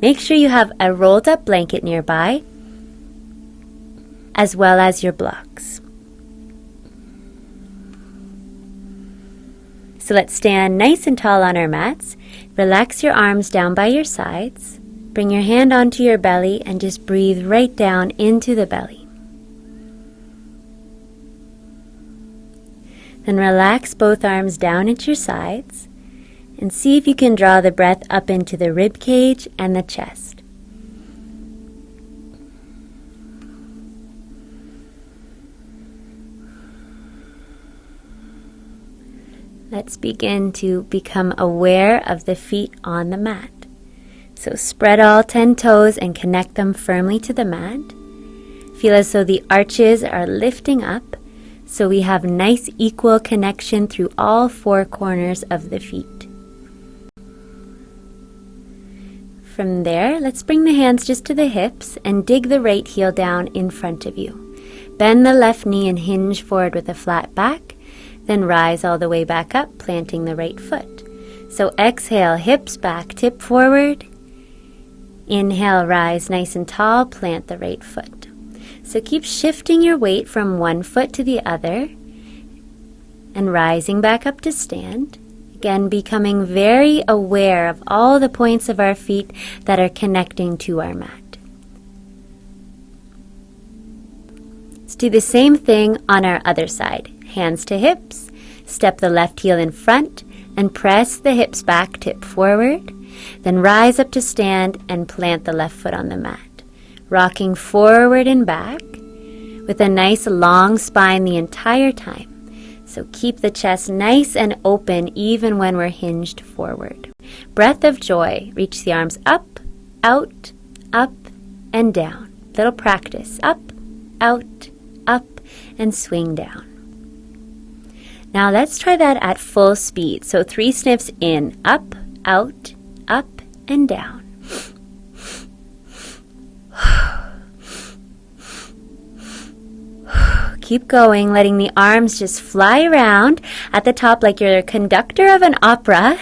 Make sure you have a rolled up blanket nearby, as well as your blocks. So let's stand nice and tall on our mats. Relax your arms down by your sides. Bring your hand onto your belly and just breathe right down into the belly. Then relax both arms down at your sides and see if you can draw the breath up into the rib cage and the chest. Let's begin to become aware of the feet on the mat. So spread all 10 toes and connect them firmly to the mat. Feel as though the arches are lifting up, so we have nice equal connection through all 4 corners of the feet. From there, let's bring the hands just to the hips and dig the right heel down in front of you. Bend the left knee and hinge forward with a flat back. Then rise all the way back up, planting the right foot. So exhale, hips back, tip forward. Inhale, rise nice and tall, plant the right foot. So keep shifting your weight from one foot to the other and rising back up to stand. Again, becoming very aware of all the points of our feet that are connecting to our mat. Let's do the same thing on our other side. Hands to hips, step the left heel in front and press the hips back, tip forward. Then rise up to stand and plant the left foot on the mat. Rocking forward and back with a nice long spine the entire time. So keep the chest nice and open even when we're hinged forward. Breath of joy. Reach the arms up, out, up, and down. Little practice. Up, out, up, and swing down. Now let's try that at full speed. So 3 sniffs in, up, out, up, and down. Keep going, letting the arms just fly around at the top like you're a conductor of an opera.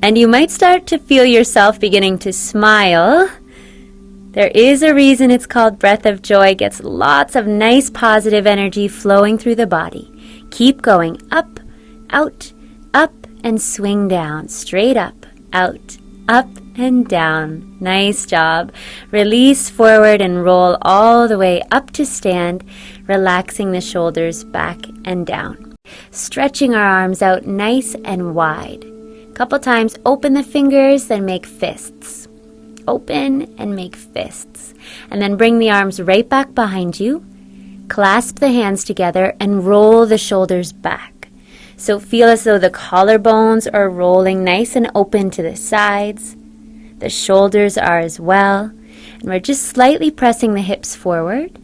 And you might start to feel yourself beginning to smile. There is a reason it's called Breath of Joy. It gets lots of nice positive energy flowing through the body. Keep going up, out, up, and swing down. Straight up, out, up, and down. Nice job. Release forward and roll all the way up to stand, relaxing the shoulders back and down. Stretching our arms out nice and wide. A couple times, open the fingers, then make fists. Open and make fists. And then bring the arms right back behind you. Clasp the hands together and roll the shoulders back. So feel as though the collarbones are rolling nice and open to the sides. The shoulders are as well. And we're just slightly pressing the hips forward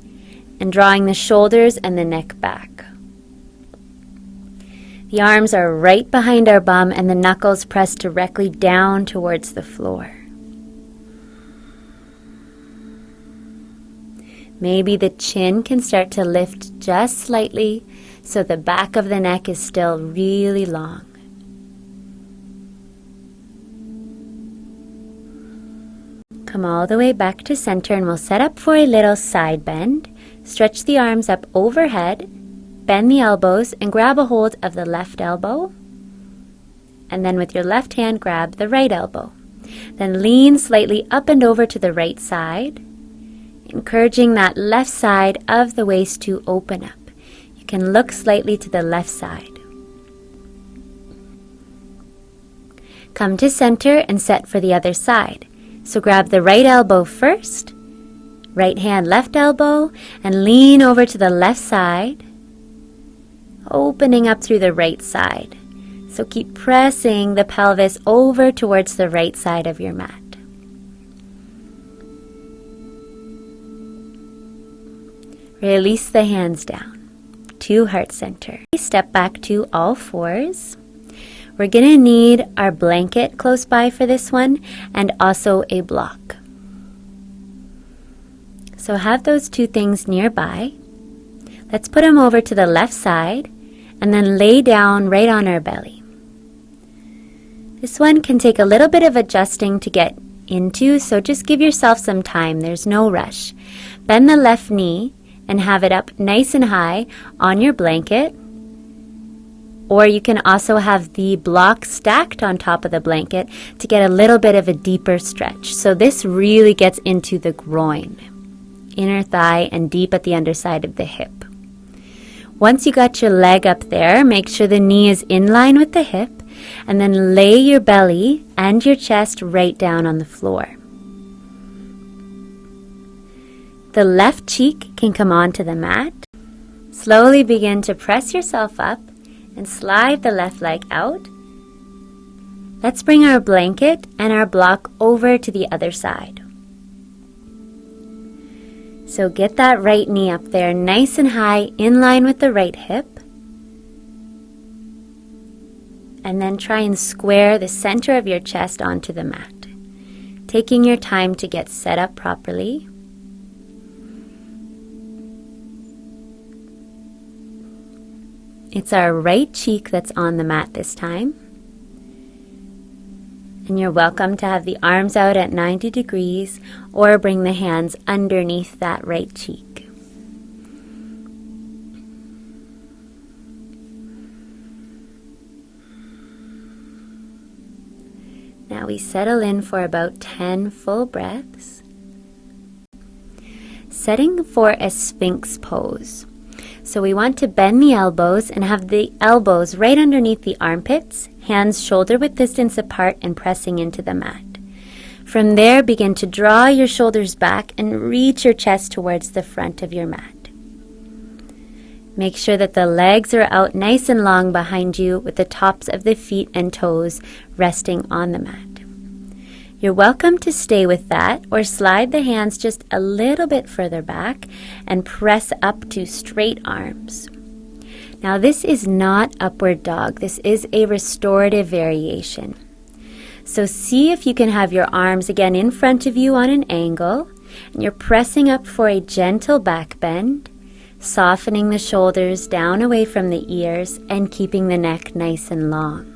and drawing the shoulders and the neck back. The arms are right behind our bum and the knuckles pressed directly down towards the floor. Maybe the chin can start to lift just slightly so the back of the neck is still really long. Come all the way back to center and we'll set up for a little side bend. Stretch the arms up overhead, bend the elbows and grab a hold of the left elbow. And then with your left hand, grab the right elbow. Then lean slightly up and over to the right side, encouraging that left side of the waist to open up. You can look slightly to the left side. Come to center and set for the other side. So grab the right elbow first, right hand, left elbow, and lean over to the left side, opening up through the right side. So keep pressing the pelvis over towards the right side of your mat. Release the hands down to heart center. Step back to all fours. We're going to need our blanket close by for this one and also a block. So have those two things nearby. Let's put them over to the left side and then lay down right on our belly. This one can take a little bit of adjusting to get into, so just give yourself some time. There's no rush. Bend the left knee and have it up nice and high on your blanket. Or you can also have the block stacked on top of the blanket to get a little bit of a deeper stretch. So this really gets into the groin, inner thigh, and deep at the underside of the hip. Once you got your leg up there, make sure the knee is in line with the hip, and then lay your belly and your chest right down on the floor. The left cheek can come onto the mat. Slowly begin to press yourself up and slide the left leg out. Let's bring our blanket and our block over to the other side. So get that right knee up there nice and high in line with the right hip. And then try and square the center of your chest onto the mat, taking your time to get set up properly. It's our right cheek that's on the mat this time. And you're welcome to have the arms out at 90 degrees or bring the hands underneath that right cheek. Now we settle in for about 10 full breaths. Setting for a Sphinx pose. So we want to bend the elbows and have the elbows right underneath the armpits, hands shoulder width distance apart and pressing into the mat. From there, begin to draw your shoulders back and reach your chest towards the front of your mat. Make sure that the legs are out nice and long behind you with the tops of the feet and toes resting on the mat. You're welcome to stay with that or slide the hands just a little bit further back and press up to straight arms. Now this is not upward dog. This is a restorative variation. So see if you can have your arms again in front of you on an angle, and you're pressing up for a gentle back bend, softening the shoulders down away from the ears and keeping the neck nice and long.